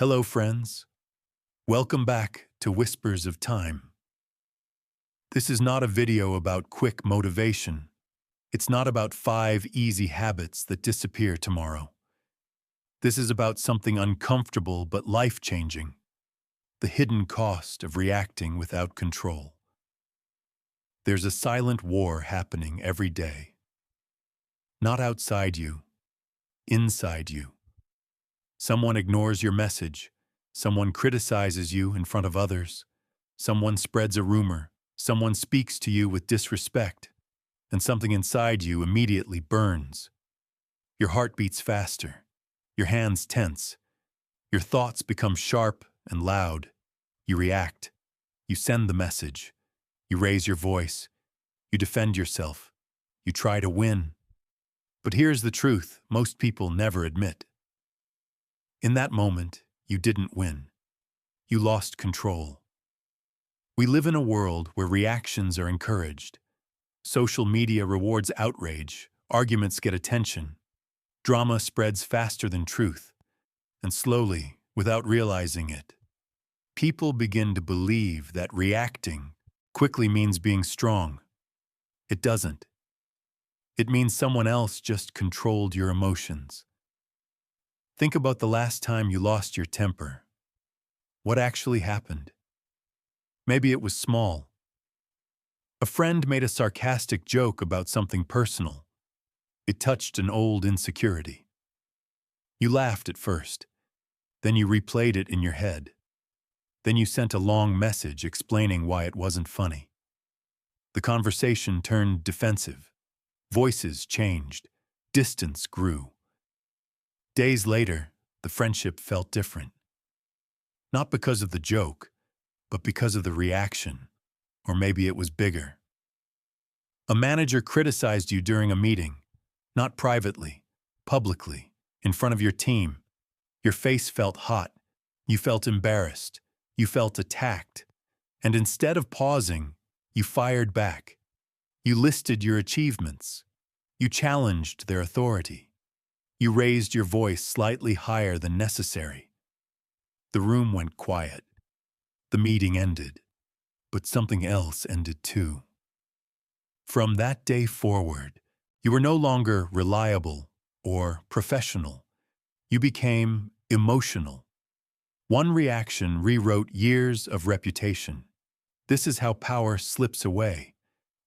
Hello, friends. Welcome back to Whispers of Time. This is not a video about quick motivation. It's not about 5 easy habits that disappear tomorrow. This is about something uncomfortable but life-changing: the hidden cost of reacting without control. There's a silent war happening every day. Not outside you, inside you. Someone ignores your message. Someone criticizes you in front of others. Someone spreads a rumor. Someone speaks to you with disrespect. And something inside you immediately burns. Your heart beats faster. Your hands tense. Your thoughts become sharp and loud. You react. You send the message. You raise your voice. You defend yourself. You try to win. But here's the truth most people never admit. In that moment, you didn't win. You lost control. We live in a world where reactions are encouraged. Social media rewards outrage, arguments get attention, drama spreads faster than truth, and slowly, without realizing it, people begin to believe that reacting quickly means being strong. It doesn't. It means someone else just controlled your emotions. Think about the last time you lost your temper. What actually happened? Maybe it was small. A friend made a sarcastic joke about something personal. It touched an old insecurity. You laughed at first. Then you replayed it in your head. Then you sent a long message explaining why it wasn't funny. The conversation turned defensive. Voices changed. Distance grew. Days later, the friendship felt different. Not because of the joke, but because of the reaction. Or maybe it was bigger. A manager criticized you during a meeting, not privately, publicly, in front of your team. Your face felt hot. You felt embarrassed. You felt attacked. And instead of pausing, you fired back. You listed your achievements. You challenged their authority. You raised your voice slightly higher than necessary. The room went quiet. The meeting ended. But something else ended too. From that day forward, you were no longer reliable or professional. You became emotional. One reaction rewrote years of reputation. This is how power slips away,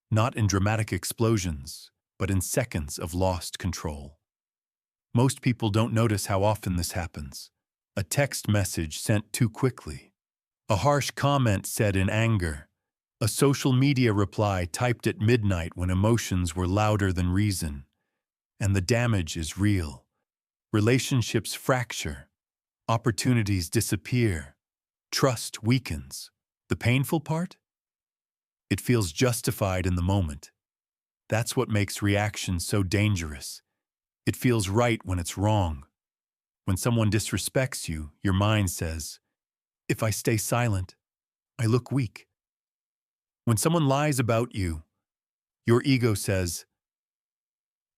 not in dramatic explosions, but in seconds of lost control. Most people don't notice how often this happens. A text message sent too quickly. A harsh comment said in anger. A social media reply typed at midnight when emotions were louder than reason. And the damage is real. Relationships fracture. Opportunities disappear. Trust weakens. The painful part? It feels justified in the moment. That's what makes reaction so dangerous. It feels right when it's wrong. When someone disrespects you, your mind says, "If I stay silent, I look weak." When someone lies about you, your ego says,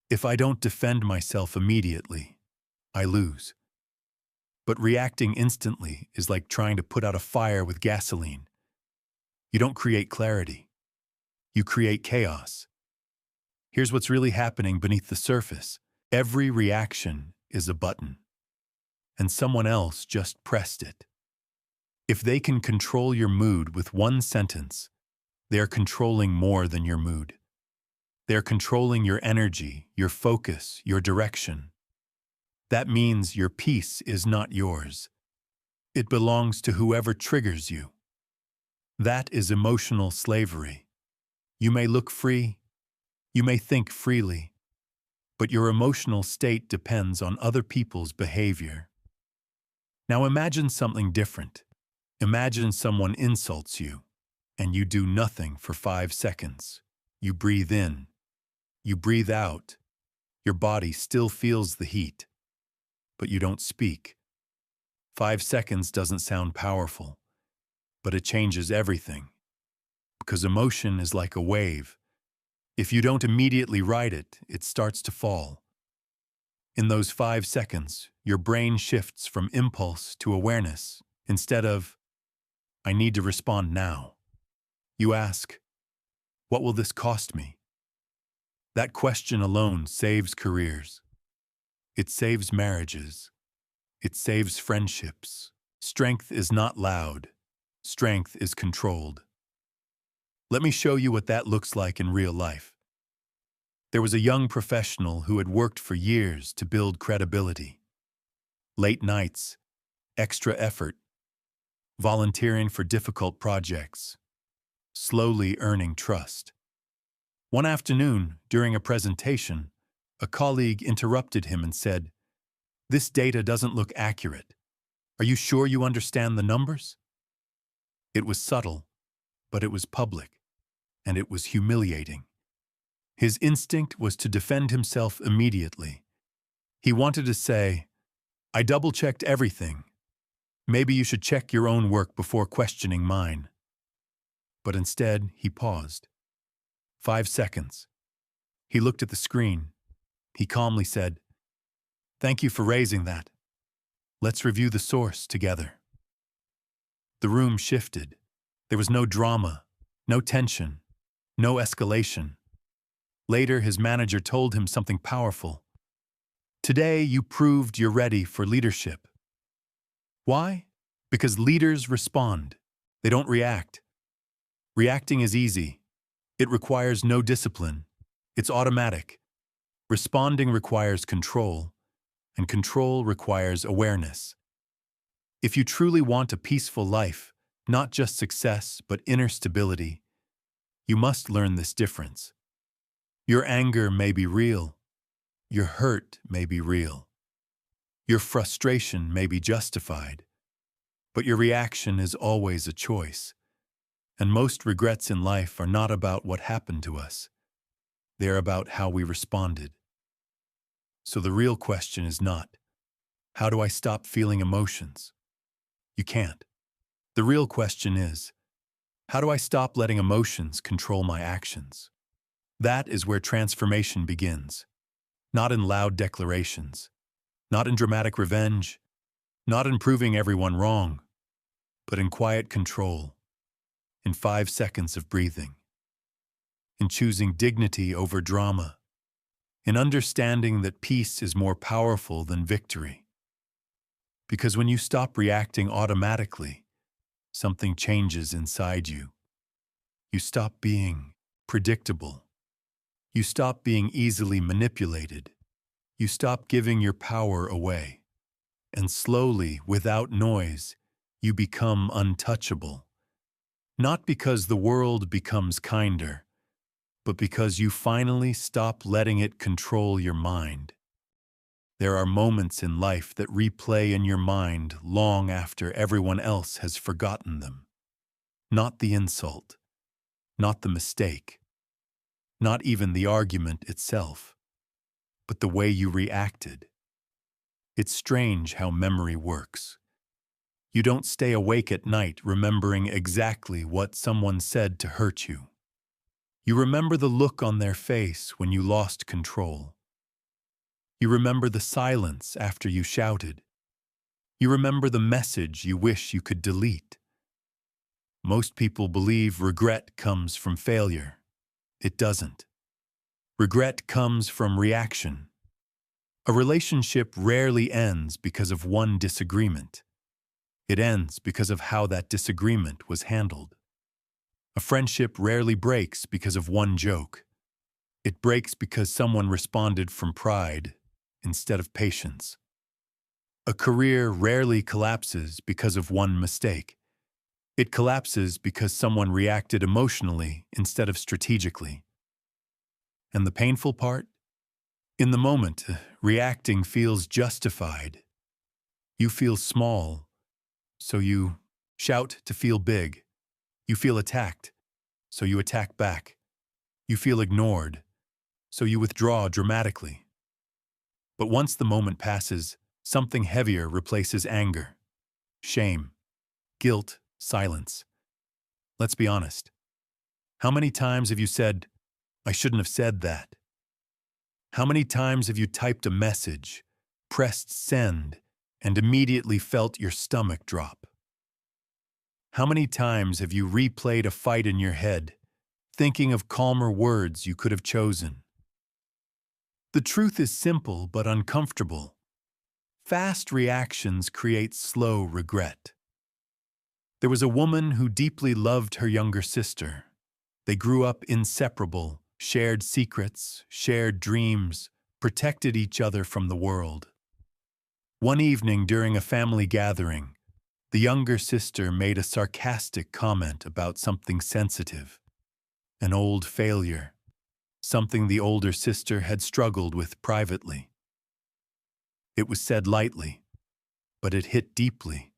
"If I don't defend myself immediately, I lose." But reacting instantly is like trying to put out a fire with gasoline. You don't create clarity. You create chaos. Here's what's really happening beneath the surface. Every reaction is a button, and someone else just pressed it. If they can control your mood with one sentence, they're controlling more than your mood. They're controlling your energy, your focus, your direction. That means your peace is not yours. It belongs to whoever triggers you. That is emotional slavery. You may look free, you may think freely, but your emotional state depends on other people's behavior. Now imagine something different. Imagine someone insults you, and you do nothing for 5 seconds. You breathe in. You breathe out. Your body still feels the heat, but you don't speak. 5 seconds doesn't sound powerful, but it changes everything. Because emotion is like a wave. If you don't immediately ride it, it starts to fall. In those 5 seconds, your brain shifts from impulse to awareness. Instead of, I need to respond now, you ask, what will this cost me? That question alone saves careers. It saves marriages. It saves friendships. Strength is not loud. Strength is controlled. Let me show you what that looks like in real life. There was a young professional who had worked for years to build credibility. Late nights, extra effort, volunteering for difficult projects, slowly earning trust. One afternoon, during a presentation, a colleague interrupted him and said, "This data doesn't look accurate. Are you sure you understand the numbers?" It was subtle, but it was public, and it was humiliating. His instinct was to defend himself immediately. He wanted to say, "I double-checked everything. Maybe you should check your own work before questioning mine." But instead, he paused. 5 seconds. He looked at the screen. He calmly said, "Thank you for raising that. Let's review the source together." The room shifted. There was no drama, no tension, no escalation. Later, his manager told him something powerful. "Today, you proved you're ready for leadership." Why? Because leaders respond. They don't react. Reacting is easy. It requires no discipline. It's automatic. Responding requires control, and control requires awareness. If you truly want a peaceful life, not just success, but inner stability, you must learn this difference. Your anger may be real. Your hurt may be real. Your frustration may be justified. But your reaction is always a choice. And most regrets in life are not about what happened to us. They're about how we responded. So the real question is not, how do I stop feeling emotions? You can't. The real question is, how do I stop letting emotions control my actions? That is where transformation begins. Not in loud declarations, not in dramatic revenge, not in proving everyone wrong, but in quiet control, in 5 seconds of breathing, in choosing dignity over drama, in understanding that peace is more powerful than victory. Because when you stop reacting automatically, something changes inside you. You stop being predictable. You stop being easily manipulated. You stop giving your power away. And slowly, without noise, you become untouchable. Not because the world becomes kinder, but because you finally stop letting it control your mind. There are moments in life that replay in your mind long after everyone else has forgotten them. Not the insult, not the mistake, not even the argument itself, but the way you reacted. It's strange how memory works. You don't stay awake at night remembering exactly what someone said to hurt you. You remember the look on their face when you lost control. You remember the silence after you shouted. You remember the message you wish you could delete. Most people believe regret comes from failure. It doesn't. Regret comes from reaction. A relationship rarely ends because of one disagreement. It ends because of how that disagreement was handled. A friendship rarely breaks because of one joke. It breaks because someone responded from pride instead of patience. A career rarely collapses because of one mistake. It collapses because someone reacted emotionally instead of strategically. And the painful part? In the moment, reacting feels justified. You feel small, so you shout to feel big. You feel attacked, so you attack back. You feel ignored, so you withdraw dramatically. But once the moment passes, something heavier replaces anger. Shame, guilt, silence. Let's be honest. How many times have you said, "I shouldn't have said that"? How many times have you typed a message, pressed send, and immediately felt your stomach drop. How many times have you replayed a fight in your head, thinking of calmer words you could have chosen? The truth is simple but uncomfortable. Fast reactions create slow regret. There was a woman who deeply loved her younger sister. They grew up inseparable, shared secrets, shared dreams, protected each other from the world. One evening during a family gathering, the younger sister made a sarcastic comment about something sensitive, an old failure, something the older sister had struggled with privately. It was said lightly, but it hit deeply.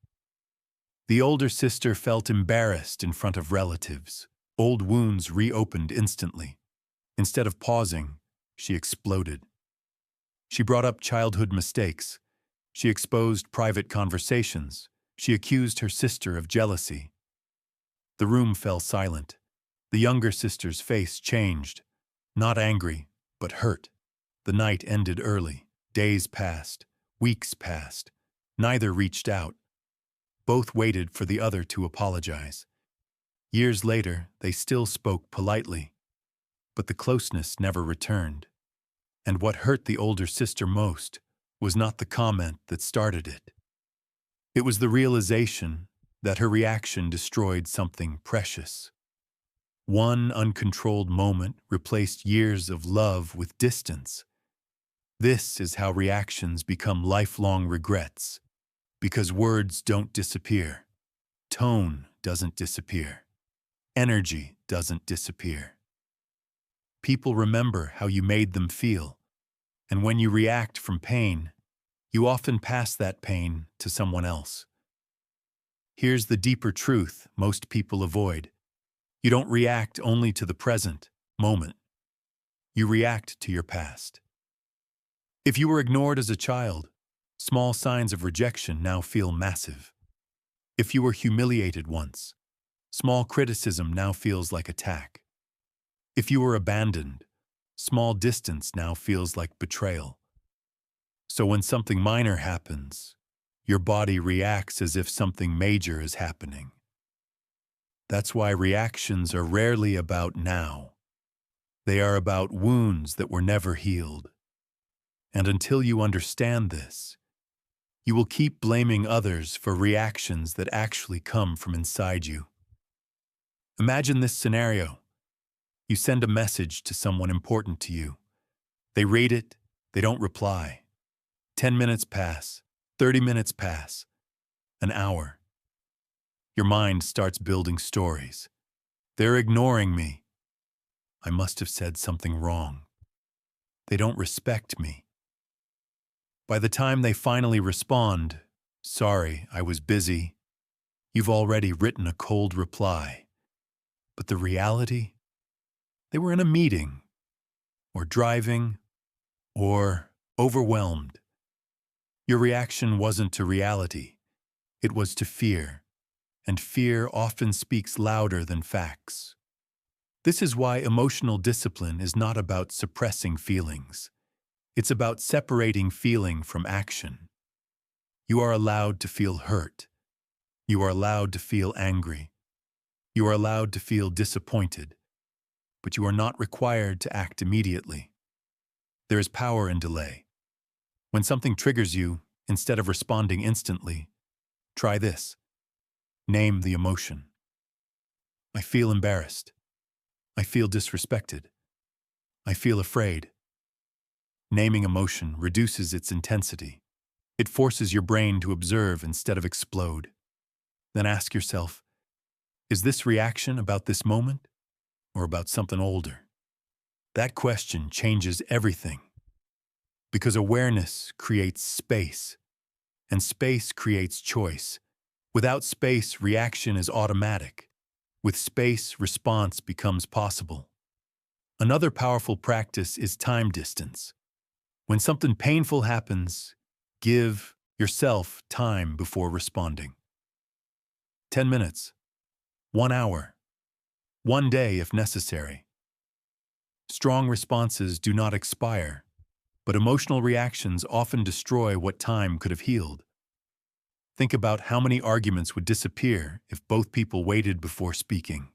The older sister felt embarrassed in front of relatives. Old wounds reopened instantly. Instead of pausing, she exploded. She brought up childhood mistakes. She exposed private conversations. She accused her sister of jealousy. The room fell silent. The younger sister's face changed. Not angry, but hurt. The night ended early. Days passed. Weeks passed. Neither reached out. Both waited for the other to apologize. Years later, they still spoke politely, but the closeness never returned. And what hurt the older sister most was not the comment that started it. It was the realization that her reaction destroyed something precious. One uncontrolled moment replaced years of love with distance. This is how reactions become lifelong regrets, because words don't disappear. Tone doesn't disappear. Energy doesn't disappear. People remember how you made them feel, and when you react from pain, you often pass that pain to someone else. Here's the deeper truth most people avoid. You don't react only to the present moment. You react to your past. If you were ignored as a child, small signs of rejection now feel massive. If you were humiliated once, small criticism now feels like attack. If you were abandoned, small distance now feels like betrayal. So when something minor happens, your body reacts as if something major is happening. That's why reactions are rarely about now. They are about wounds that were never healed. And until you understand this, you will keep blaming others for reactions that actually come from inside you. Imagine this scenario. You send a message to someone important to you. They read it, they don't reply. 10 minutes pass, 30 minutes pass, an hour. Your mind starts building stories. They're ignoring me. I must have said something wrong. They don't respect me. By the time they finally respond, "Sorry, I was busy," you've already written a cold reply. But the reality? They were in a meeting, or driving, or overwhelmed. Your reaction wasn't to reality. It was to fear, and fear often speaks louder than facts. This is why emotional discipline is not about suppressing feelings. It's about separating feeling from action. You are allowed to feel hurt. You are allowed to feel angry. You are allowed to feel disappointed. But you are not required to act immediately. There is power in delay. When something triggers you, instead of responding instantly, try this. Name the emotion. I feel embarrassed. I feel disrespected. I feel afraid. Naming emotion reduces its intensity. It forces your brain to observe instead of explode. Then ask yourself, is this reaction about this moment or about something older? That question changes everything. Because awareness creates space, and space creates choice. Without space, reaction is automatic. With space, response becomes possible. Another powerful practice is time distance. When something painful happens, give yourself time before responding. 10 minutes, 1 hour, 1 day if necessary. Strong responses do not expire, But emotional reactions often destroy what time could have healed. Think about how many arguments would disappear if both people waited before speaking.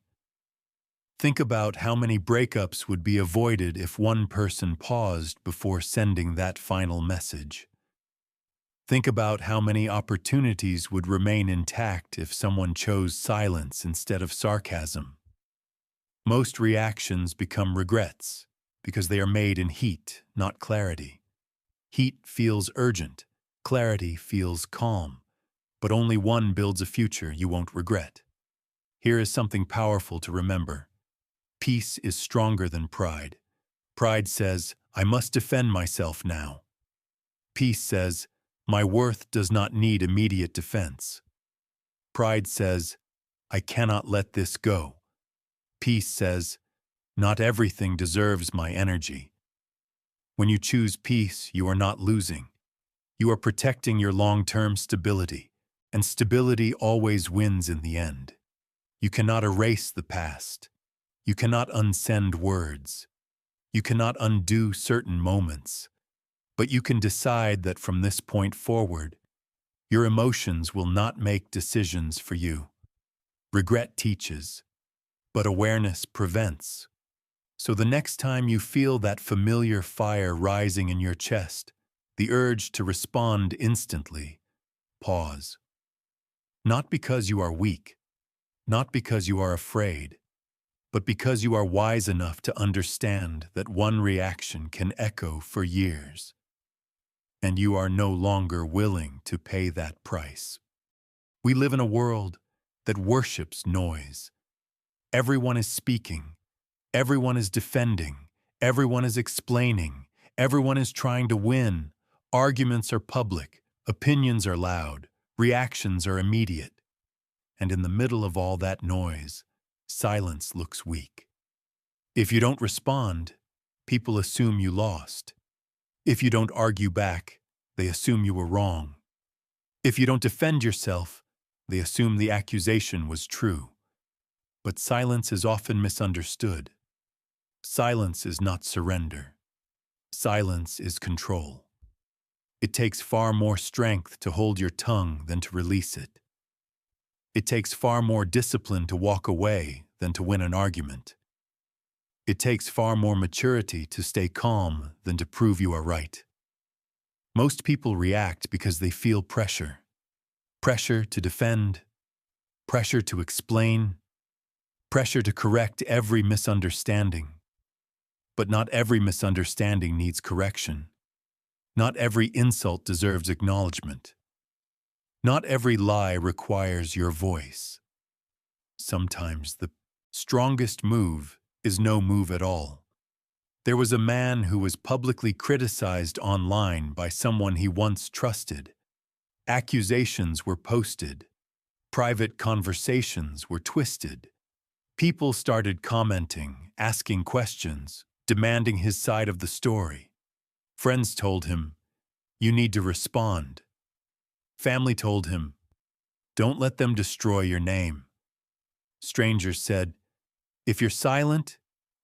Think about how many breakups would be avoided if one person paused before sending that final message. Think about how many opportunities would remain intact if someone chose silence instead of sarcasm. Most reactions become regrets because they are made in heat, not clarity. Heat feels urgent, clarity feels calm, but only one builds a future you won't regret. Here is something powerful to remember. Peace is stronger than pride. Pride says, I must defend myself now. Peace says, my worth does not need immediate defense. Pride says, I cannot let this go. Peace says, not everything deserves my energy. When you choose peace, you are not losing. You are protecting your long-term stability, and stability always wins in the end. You cannot erase the past. You cannot unsend words. You cannot undo certain moments. But you can decide that from this point forward, your emotions will not make decisions for you. Regret teaches, but awareness prevents. So the next time you feel that familiar fire rising in your chest, the urge to respond instantly, pause. Not because you are weak, not because you are afraid, but because you are wise enough to understand that one reaction can echo for years, and you are no longer willing to pay that price. We live in a world that worships noise. Everyone is speaking, everyone is defending, everyone is explaining, everyone is trying to win. Arguments are public, opinions are loud, reactions are immediate. And in the middle of all that noise, silence looks weak. If you don't respond, people assume you lost. If you don't argue back, they assume you were wrong. If you don't defend yourself, they assume the accusation was true. But silence is often misunderstood. Silence is not surrender. Silence is control. It takes far more strength to hold your tongue than to release it. It takes far more discipline to walk away than to win an argument. It takes far more maturity to stay calm than to prove you are right. Most people react because they feel pressure. Pressure to defend, pressure to explain, pressure to correct every misunderstanding. But not every misunderstanding needs correction. Not every insult deserves acknowledgement. Not every lie requires your voice. Sometimes the strongest move is no move at all. There was a man who was publicly criticized online by someone he once trusted. Accusations were posted. Private conversations were twisted. People started commenting, asking questions, demanding his side of the story. Friends told him, "You need to respond." Family told him, "Don't let them destroy your name." Strangers said, "If you're silent,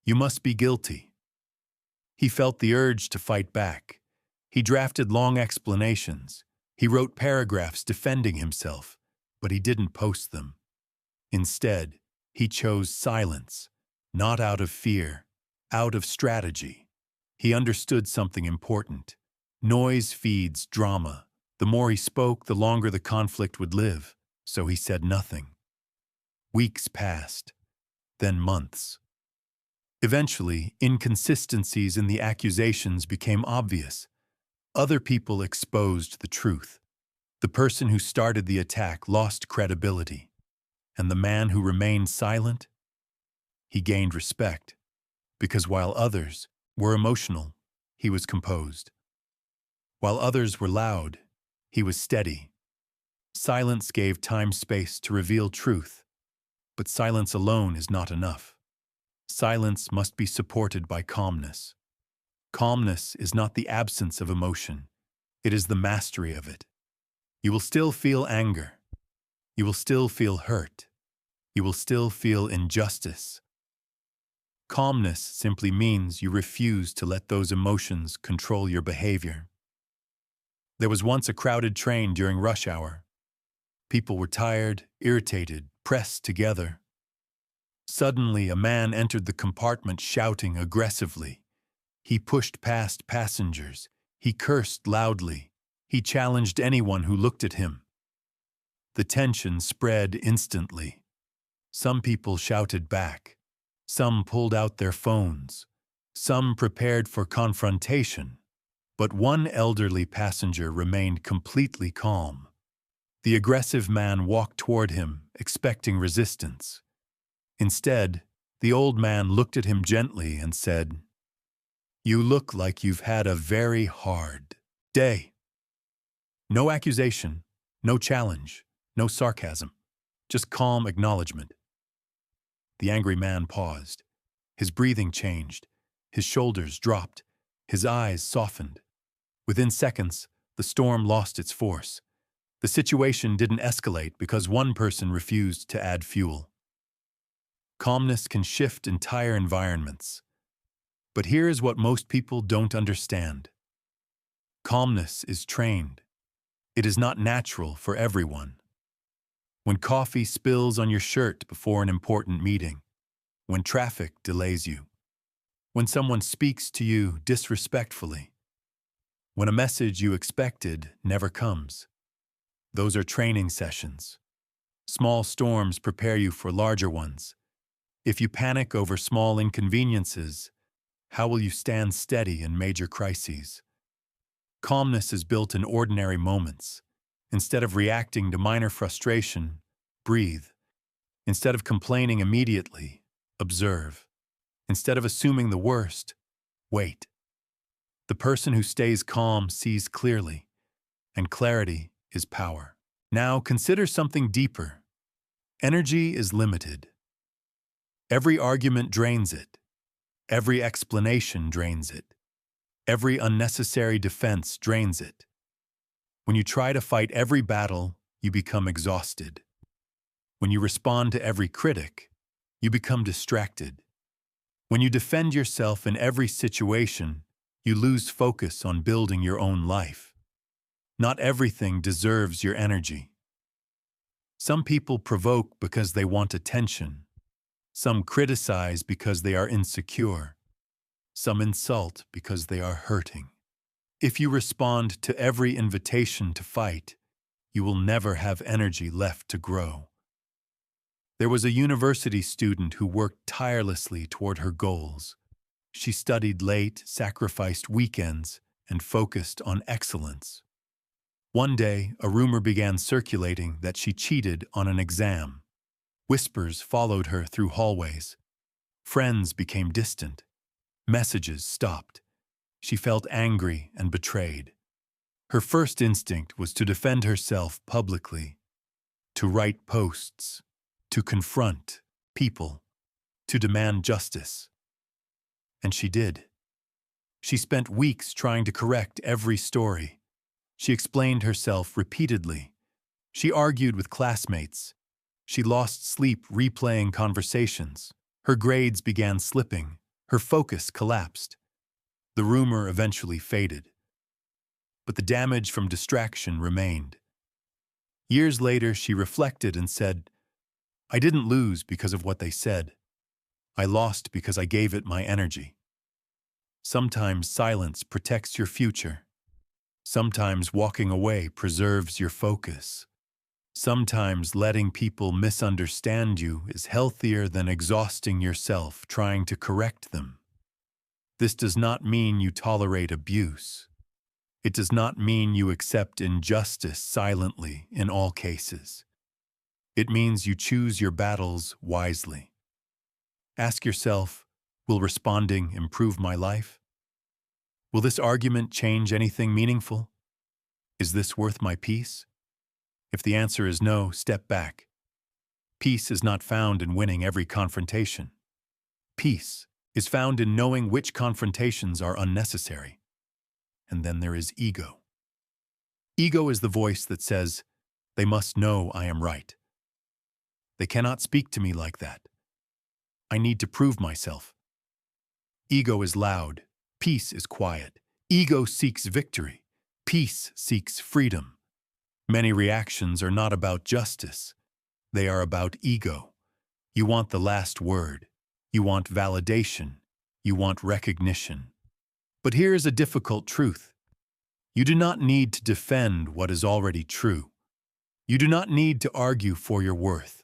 you must be guilty." He felt the urge to fight back. He drafted long explanations. He wrote paragraphs defending himself, but he didn't post them. Instead, he chose silence, not out of fear, out of strategy. He understood something important. Noise feeds drama. The more he spoke, the longer the conflict would live, so he said nothing. Weeks passed, then months. Eventually, inconsistencies in the accusations became obvious. Other people exposed the truth. The person who started the attack lost credibility, and the man who remained silent, he gained respect, because while others were emotional, he was composed. While others were loud, he was steady. Silence gave time space to reveal truth, but silence alone is not enough. Silence must be supported by calmness. Calmness is not the absence of emotion, it is the mastery of it. You will still feel anger. You will still feel hurt. You will still feel injustice. Calmness simply means you refuse to let those emotions control your behavior. There was once a crowded train during rush hour. People were tired, irritated, pressed together. Suddenly, a man entered the compartment shouting aggressively. He pushed past passengers. He cursed loudly. He challenged anyone who looked at him. The tension spread instantly. Some people shouted back. Some pulled out their phones. Some prepared for confrontation. But one elderly passenger remained completely calm. The aggressive man walked toward him, expecting resistance. Instead, the old man looked at him gently and said, "You look like you've had a very hard day." No accusation, no challenge, no sarcasm, just calm acknowledgement. The angry man paused. His breathing changed. His shoulders dropped. His eyes softened. Within seconds, the storm lost its force. The situation didn't escalate because one person refused to add fuel. Calmness can shift entire environments. But here is what most people don't understand. Calmness is trained. It is not natural for everyone. When coffee spills on your shirt before an important meeting, when traffic delays you, when someone speaks to you disrespectfully, when a message you expected never comes. Those are training sessions. Small storms prepare you for larger ones. If you panic over small inconveniences, how will you stand steady in major crises? Calmness is built in ordinary moments. Instead of reacting to minor frustration, breathe. Instead of complaining immediately, observe. Instead of assuming the worst, wait. The person who stays calm sees clearly, and clarity is power. Now consider something deeper. Energy is limited. Every argument drains it. Every explanation drains it. Every unnecessary defense drains it. When you try to fight every battle, you become exhausted. When you respond to every critic, you become distracted. When you defend yourself in every situation, you lose focus on building your own life. Not everything deserves your energy. Some people provoke because they want attention. Some criticize because they are insecure. Some insult because they are hurting. If you respond to every invitation to fight, you will never have energy left to grow. There was a university student who worked tirelessly toward her goals. She studied late, sacrificed weekends, and focused on excellence. One day, a rumor began circulating that she cheated on an exam. Whispers followed her through hallways. Friends became distant. Messages stopped. She felt angry and betrayed. Her first instinct was to defend herself publicly, to write posts, to confront people, to demand justice. And she did. She spent weeks trying to correct every story. She explained herself repeatedly. She argued with classmates. She lost sleep replaying conversations. Her grades began slipping. Her focus collapsed. The rumor eventually faded. But the damage from distraction remained. Years later, she reflected and said, "I didn't lose because of what they said. I lost because I gave it my energy." Sometimes silence protects your future. Sometimes walking away preserves your focus. Sometimes letting people misunderstand you is healthier than exhausting yourself trying to correct them. This does not mean you tolerate abuse. It does not mean you accept injustice silently in all cases. It means you choose your battles wisely. Ask yourself, will responding improve my life? Will this argument change anything meaningful? Is this worth my peace? If the answer is no, step back. Peace is not found in winning every confrontation. Peace is found in knowing which confrontations are unnecessary. And then there is ego. Ego is the voice that says, "They must know I am right. They cannot speak to me like that. I need to prove myself." Ego is loud. Peace is quiet. Ego seeks victory. Peace seeks freedom. Many reactions are not about justice. They are about ego. You want the last word. You want validation. You want recognition. But here is a difficult truth. You do not need to defend what is already true. You do not need to argue for your worth.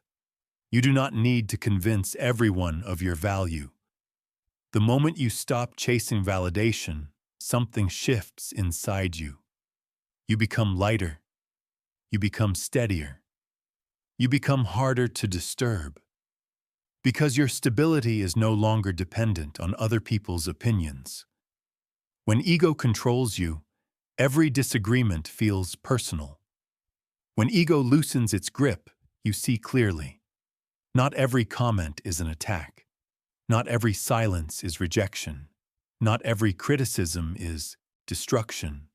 You do not need to convince everyone of your value. The moment you stop chasing validation, something shifts inside you. You become lighter. You become steadier. You become harder to disturb. Because your stability is no longer dependent on other people's opinions. When ego controls you, every disagreement feels personal. When ego loosens its grip, you see clearly. Not every comment is an attack. Not every silence is rejection. Not every criticism is destruction.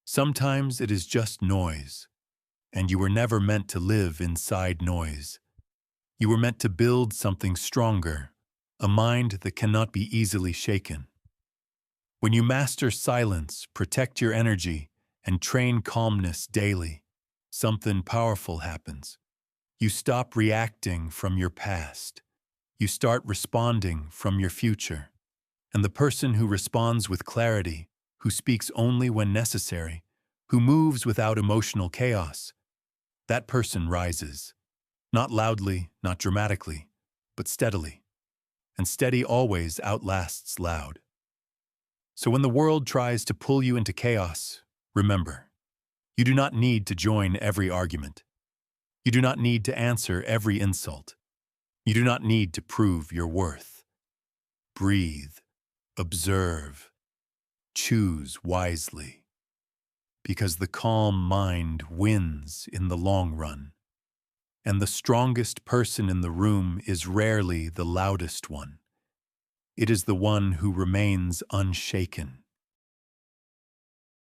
Sometimes it is just noise, and you were never meant to live inside noise. You were meant to build something stronger, a mind that cannot be easily shaken. When you master silence, protect your energy, and train calmness daily, something powerful happens. You stop reacting from your past. You start responding from your future. And the person who responds with clarity, who speaks only when necessary, who moves without emotional chaos, that person rises. Not loudly, not dramatically, but steadily. And steady always outlasts loud. So when the world tries to pull you into chaos, remember, you do not need to join every argument. You do not need to answer every insult. You do not need to prove your worth. Breathe, observe, choose wisely. Because the calm mind wins in the long run. And the strongest person in the room is rarely the loudest one. It is the one who remains unshaken.